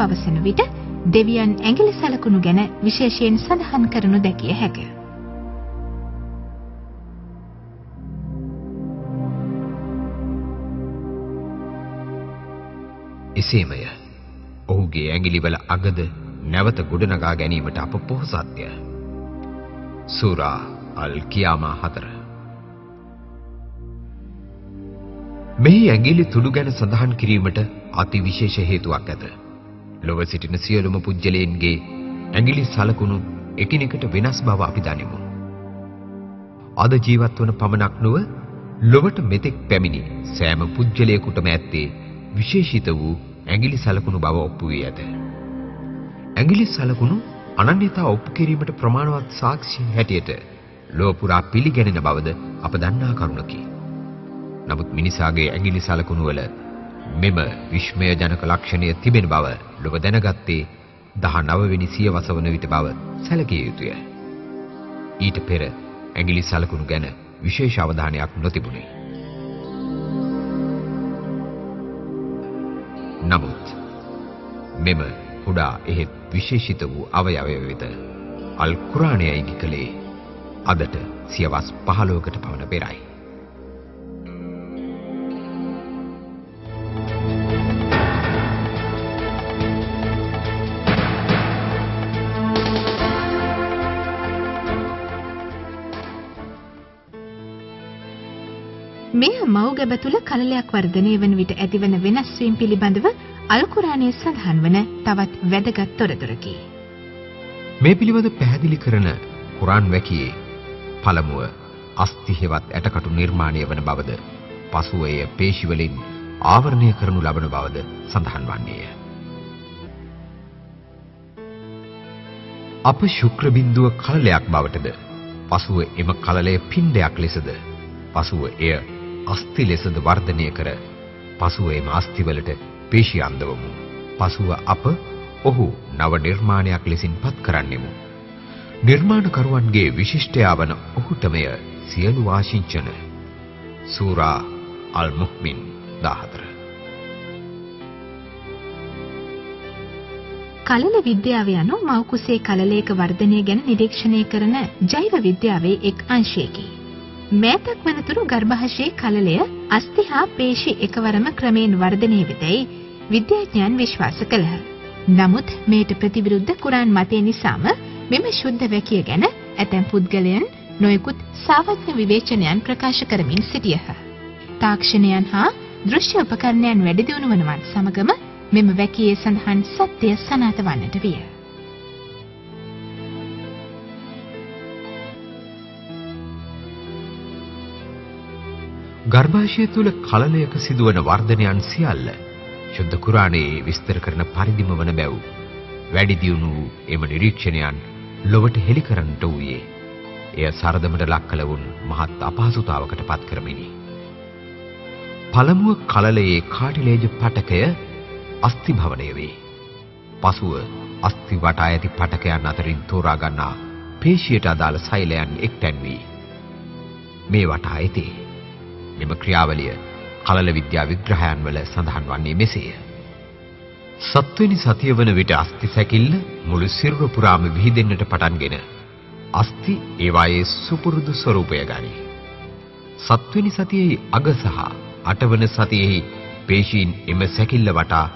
පවසන විට දෙවියන් ඇඟිලි සලකුණු ගැන විශේෂයෙන් සඳහන් කරනු දැකිය හැකිය. එසේමය ඔහුගේ ඇඟිලිවල අගද නැවත ගොඩනගා ගැනීමට අප පොහොසත්ය. සූරා අල් කියාමා 4. මෙහි ඇඟිලි තුඩු ගැන සඳහන් කිරීමට අති විශේෂ හේතුවක් ඇත. ලොව සිටින සියලුම පුජ්‍යලයන්ගේ ඇඟිලි සලකුණු එකිනෙකට වෙනස් බව අපි දනිමු. අද ජීවත් වන පමණක් නොව ලොවට මෙතෙක් පැමිණි සෑම පුජ්‍යලයකටම ඇත්තේ විශේෂිත වූ ඇඟිලි සලකුණු බව ඔප්පු වී ඇත. ඇඟිලි සලකුණු අනන්‍යතා ඔප්පු කිරීමට ප්‍රමාණවත් සාක්ෂි හැටියට ලොව පුරා පිළිගැනෙන බවද අප දන්නා කරුණකි. නමුත් මිනිසාගේ ඇඟිලි සලකුණු වල මෙම විස්මයජනක ලක්ෂණය තිබෙන බව ලොව දැනගත්තේ 19 වෙනි සියවස වන විට බව සැලකිය යුතුය. ඊට පෙර ඇඟිලි සලකුණු ගැන විශේෂ අවධානයක් නොතිබුණි. නමුත් මෙම කුඩා එහෙත් විශේෂිත වූ අවයවය වෙත අල් කුරානය ඉදි කළේ අදට සියවස් 15කට පමණ පෙරයි. මේ මව්ගැබ තුල කලලයක් වර්ධනය වන විට ඇතිවන වෙනස් වීම පිළිබඳව අල් කුරානයේ සඳහන් වන තවත් වැදගත් තොරතුරකි. මේ පිළිබඳ පැහැදිලි කරන කුරාන් වැකියේ පළමුව අස්ථි හෙවත් ඇටකටු නිර්මාණය වන බවද පසුව එය පේශි වලින් ආවරණය කරනු ලබන බවද සඳහන් වන්නේය. අප ශුක්‍ර බින්දුව කලලයක් බවටද පසුව එම කලලය පිණ්ඩයක් ලෙසද පසුව එය අස්ථි ලෙසද වර්ධනය කර පසුව එම අස්ථිවලට පේශි අන්දවමු. පසුව අප ඔහු නව නිර්මාණයක් ලෙසින් පත් කරන්නෙමු. නිර්මාණකරුවන්ගේ විශිෂ්ටයා වන ඔහුටමය සියලු ආශිංචන. සූරා අල් මුහ්මින් 14. කලල විද්‍යාව යනු මව් කුසේ කලලයක වර්ධනය ගැන නිරීක්ෂණය කරන ජෛව විද්‍යාවේ එක් අංශයකි. මෑතක් වනතුරු ගර්භාෂයේ කලලය අස්ථි හා පේශි එකවරම ක්‍රමයෙන් වර්ධනය වෙතැයි විද්‍යාඥයන් විශ්වාස කළහ. නමුත් මේට ප්‍රතිවිරුද්ධ කුරාන් මතය නිසාම මෙම ශුද්ධ වැකිය ගැන ඇතැම් පුද්ගලයන් නොයෙකුත් සාවත්‍ය විවේචනයන් ප්‍රකාශ කරමින් සිටියහ. තාක්ෂණයන් හා දෘශ්‍ය උපකරණයන් වැඩි දියුණු වනවත් සමගම මෙම වැකියේ සඳහන් සත්‍යය සනාථ වන්නට විය. ගර්භාෂය තුල කලලයක සිදුවන වර්ධනයන් සියල්ල ශුද්ධ කුරානයේ විස්තර කරන පරිදිම වන බැව් වැඩි දියුණු වූ එම නිරීක්ෂණයන් ලොවට හෙළි කරන්නට වූයේ එය සරදමට ලක් කළ වුන් මහත් අපහසුතාවකට පත් කරමිනි. පළමුව කලලයේ කාටිලේජ පටකය අස්ථි භවනය වේ. පසුව අස්ථි වටා ඇති පටකයන් අතරින් තෝරා ගන්නා පේශියට අදාළ සෛලයන් එක්තැන් වී මේ වටා ඇතේ. මෙම ක්‍රියාවලිය කලල විද්‍යා විග්‍රහයන් වල සඳහන් වන්නේ මෙසේය. 7 වෙනි සතිය වන විට අස්ථි සැකිල්ල මුළු සිරුර පුරාම විහිදෙන්නට පටන්ගෙන අස්ථි ඒවායේ සුපුරුදු ස්වරූපය ගනී. 7 වෙනි සතියේ අග සහ 8 වන සතියේ පේශීන් එම සැකිල්ල වටා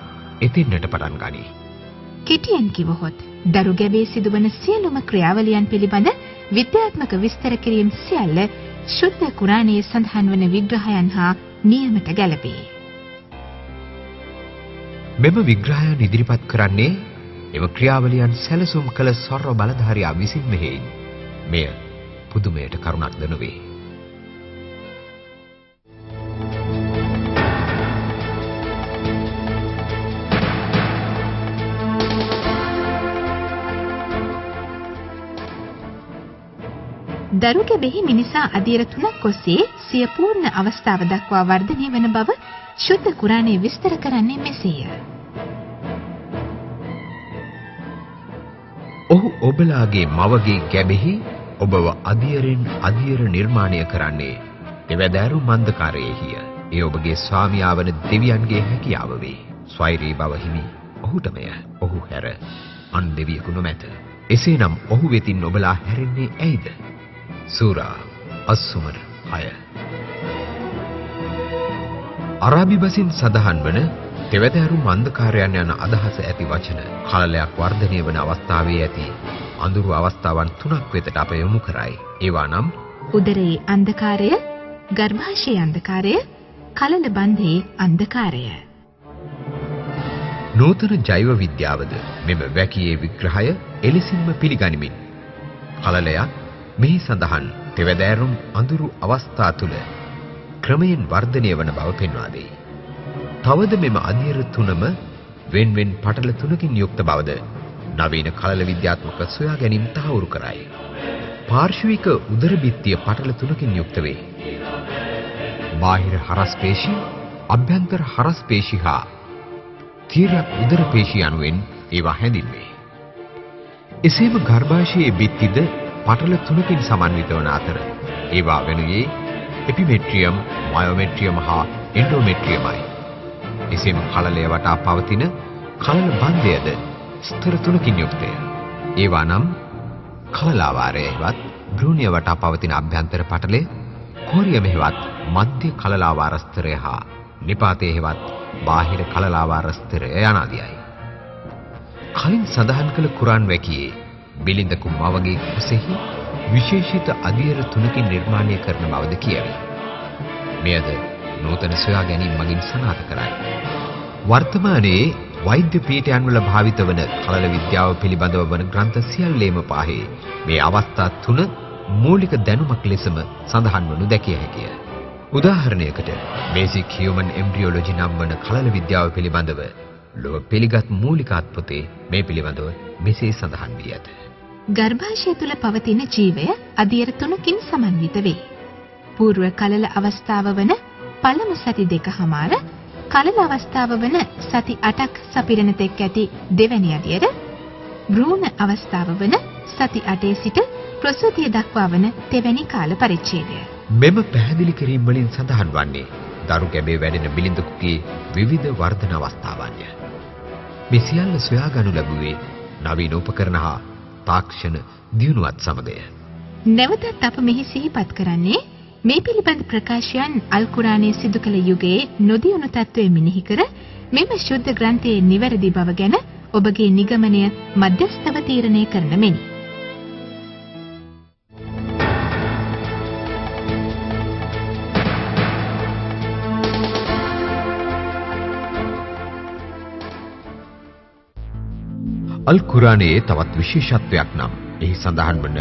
එතෙන්නට පටන් ගනී. කෙටියෙන් කිවහොත් දරු ගැබේ සිදුවන සියලුම ක්‍රියාවලියන් පිළිබඳ විද්‍යාත්මක විස්තර කිරීම සියල්ල ශුද්ධ කුරානයේ සඳහන් වන විග්‍රහයන් හා නියමට ගැලපේ. මෙම විග්‍රහයන් ඉදිරිපත් කරන්නේ එම ක්‍රියාවලියන් සැලසුම් කළ සර්ව බලධාරියා විසින් මෙහෙයින්. මෙය පුදුමයට කරුණක්ද නොවේ. දරු ගැබෙහි මිනිසා අදියර 3ක් ඔස්සේ සිය පූර්ණ අවස්ථාව දක්වා වර්ධනය වන බව ශුද්ධ කුරානයේ විස්තර කරන්නේ මෙසේය. ඔහු ඔබලාගේ මවගේ ගැබෙහි ඔබව අදියරෙන් අදියර නිර්මාණය කරන්නේ එවැදෑරු මන්දකාරයේහිය. ඒ ඔබගේ ස්වාමියා වන දෙවියන්ගේ හැකියාව වේ. ස්වෛරී බව හිමි ඔහුටමය. ඔහු හැර අන් දෙවියෙකු නොමැත. එසේනම් ඔහු වෙතින් ඔබලා හැරෙන්නේ ඇයිද? සූරා අස්-සුමර් 6. අරාබි බසින් සඳහන් වන තෙවදෑරුම් අන්ධකාරයන් යන අදහස ඇති වචන කලලයක් වර්ධනය වන අවස්ථාවේ ඇති අඳුරු අවස්ථාවන් 3ක් වෙතට අප යොමු කරයි. ඒවා නම් උදරයේ අන්ධකාරය, ගර්භාෂයේ අන්ධකාරය, කලල බන්ධයේ අන්ධකාරය. නූතන ජෛව විද්‍යාවද මෙම වැකියේ විග්‍රහය එලෙසින්ම පිළිගනිමින් කලලයක් මෙහි සඳහන් තෙවදෑරුම් අඳුරු අවස්ථා තුල ක්‍රමයෙන් වර්ධනය වන බව පෙන්වා දෙයි. තවද මෙම අධීර තුනම වෙන්වෙන් පටල තුනකින් යුක්ත බවද නවීන කලල විද්‍යාත්මක සොයා ගැනීම තහවුරු කරයි. පාර්ශ්වික උදර බිත්තිය පටල තුනකින් යුක්ත වේ. බාහිර හරස් පේශි, අභ්‍යන්තර හරස් පේශි හා තීරක උදර පේශි යනුවෙන් ඒවා හැඳින්වේ. එසේම ගර්භාෂයේ බිත්තිද පටල තුනකින් සමන්විත වන අතර ඒවා වෙනුයේ එපිමෙට්‍රියම්, මයොමෙට්‍රියම් හා එන්ඩෝමෙට්‍රියමයි. එසේම කලලය වටා පවතින කලල බන්ධයද ස්තර තුනකින් යුක්තය. ඒවා නම් කලලාවාරය හෙවත් භ්‍රූණය වටා පවතින අභ්‍යන්තර පටලය, කෝරියම හෙවත් මධ්‍ය කලලාවාර ස්තරය හා නිපාතය හෙවත් බාහිර කලලාවාර ස්තරය යනාදියයි. කලින් සඳහන් කළ කුරාන් වැකියේ බිලිඳකු මවගේ කුසෙහි විශේෂිත අධීර තුනකින් නිර්මාණය කරන බවද කියවේ. මෙයද නූතන සොයා ගැනීම මගින් සනාථ කරයි. වර්තමානයේ වෛද්‍ය පීඨයන් වල භාවිත වන කලල විද්‍යාව පිළිබඳව වන ග්‍රන්ථ සියල්ලේම පාහේ මේ අවස්ථා තුන මූලික දැනුමක් ලෙසම සඳහන් වනු දැකිය හැකිය. උදාහරණයකට බේසික් හියුමන් එම්බ්‍රියොලොජි නම් වන කලල විද්‍යාව පිළිබඳව ලොව පිළිගත් මූලික අත්පොතේ මේ පිළිබඳව මෙසේ සඳහන් වී ඇත. ගර්භාෂය තුල පවතින ජීවය අධීර තුනකින් සමන්විත වේ. పూర్ව කලල අවස්ථාව වන පළමු සති 2කමාර, කලල අවස්ථාව වන සති 8ක් සපිරෙන තෙක් ඇති දෙවැනි අදියර, භ්‍රූණ අවස්ථාව වන සති 8 සිට ප්‍රසූතිය දක්වා වන තෙවැනි කාල පරිච්ඡේදය. මෙම පැහැදිලි කිරීම වලින් සඳහන් වන්නේ දරු ගැබේ වැඩෙන බිලිඳකුගේ විවිධ වර්ධන අවස්ථාවන්ය. මේ සියල්ල සොයාගනු ලැබුවේ නවීන උපකරණ හා තාක්ෂණ දියුණුවත් සමගය. නැවතත් අප මෙහි සිහිපත් කරන්නේ මේ පිළිබඳ ප්‍රකාශයන් අල් කුරානයේ සිදු කළ යුගයේ නොදියුණු තත්ත්වයේ මිනිහි කර මෙම ශුද්ධ ග්‍රන්ථයේ නිවැරදි බව ගැන ඔබගේ නිගමනය මධ්‍යස්ථව තීරණය කරන මෙනි. අල් කුරානයේ තවත් විශේෂත්වයක් නම් එහි සඳහන් වන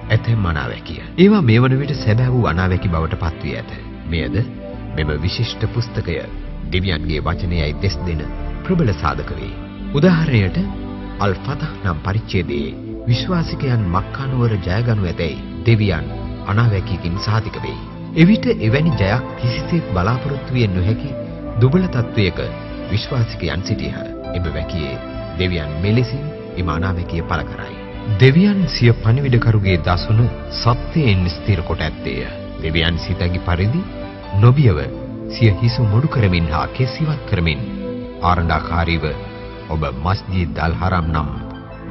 ඇතැම් අනාවැකිය. ඒවා මේ වන විට සැබෑ වූ අනාවැකි බවට පත්වී ඇත. මෙයද මෙම විශිෂ්ට පුස්තකය දෙවියන්ගේ වචනයයි දෙස් දෙන ප්‍රබල සාධක වේ. උදාහරණයට අල් ෆතහ් නම් පරිච්ඡේදයේ විශ්වාසිකයන් මක්කා නුවර ජයගනු ඇතැයි දෙවියන් අනාවැකියකින් සාතික වෙයි. එවිට එවැනි ජයක් කිසිසේත් බලාපොරොත්තු විය නොහැකි දුබල තත්වයක විශ්වාසිකයන් සිටියහ. එම වැකියේ දෙවියන් මෙලෙසින් එම අනාවැකිය පළ කරයි. දෙවියන් සිය පණිවිඩකරුගේ දසුන සත්‍යයෙන් ස්ථිර කොට ඇත්තේය. දෙවියන් සිතැඟි පරිදි නොබියව සිය හිස මුඩු කරමින් හා කෙස්සිවත් කරමින් ආරණ්ඩාකාරීව ඔබ මස්ජිද් අල් හරම් නම්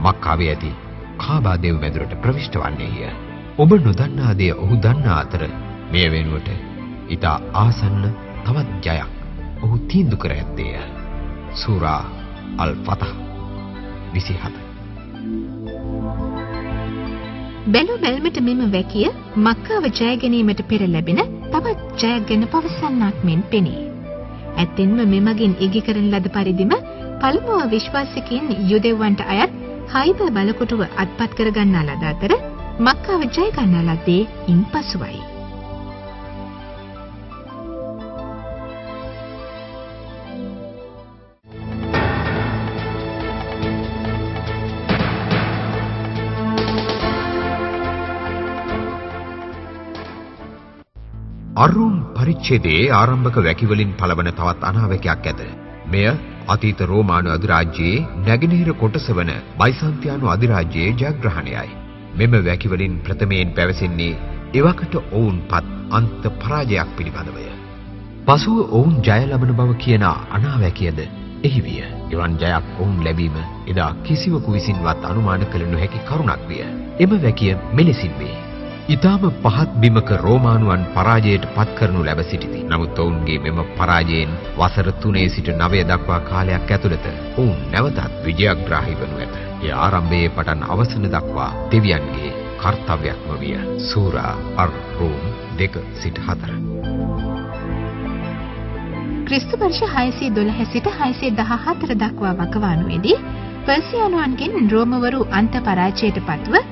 මක්කාවේ ඇති කාබා දෙව් මැදුරට ප්‍රවිෂ්ඨ වන්නේය. ඔබ නොදන්නා දේ ඔහු දන්නා අතර මේ වෙනුවට ඊට ආසන්න තවත් ජයක් ඔහු තීන්දුව කර ඇත්තේය. සූරා අල් ෆතහ් 27. බැලු බැල්මට මෙම වැකිය මක්කාව ජය ගැනීමට පෙර ලැබෙන තවත් ජයක් ගැන පවසන්නක් මෙන් පෙනේ. ඇත්තෙන්ම මෙමගින් ඉගි කරන ලද පරිදිම පළමුව විශ්වාසිකයින් යුදෙව්වන්ට අයත් හයිබර් බලකොටුව අත්පත් කර ගන්නා ලද අතර මක්කාව ජය ගන්නා ලද්දේ ඉන්පසුවයි. අරුම් පරිච්ඡේදයේ ආරම්භක වැකිවලින් පළවන තවත් අනාවැකයක් ඇත. මෙය අතීත රෝමානු අධිරාජ්‍යයේ නැගෙනහිර කොටස වන බයිසන්තියානු අධිරාජ්‍යයේ ජයග්‍රහණයයි. මෙම වැකිවලින් ප්‍රථමයෙන් පැවසෙන්නේ එවකට ඔවුන්පත් අන්ත පරාජයක් පිළිබඳවය. පසුව ඔවුන් ජය ලබන බව කියන අනාවැකියද එහි විය. එවන් ජයක් ඔවුන් ලැබීම එදා කිසිවකු විසින්වත් අනුමාන කළ නොහැකි කරුණක් විය. එම වැකිය මෙලෙසින් වේ. ඊටම පහත් බිමක රෝමානුවන් පරාජයට පත් කරනු ලැබ සිටිති. නමුත් ඔවුන්ගේ මෙම පරාජයෙන් වසර 3 සිට 9 දක්වා කාලයක් ඇතුළත ඔවුන් නැවතත් විජයග්‍රාහී වනු ඇත. ඒ ආරම්භයේ පටන් අවසන දක්වා දෙවියන්ගේ කර්තව්‍යක්ම විය. සූරා අර් රෝම් 2 සිට 4. ක්‍රිස්තු වර්ෂ 612 සිට 614 දක්වා වකවානුවේදී පර්සියානුවන්ගෙන් රෝමවරු අන්ත පරාජයට පත්ව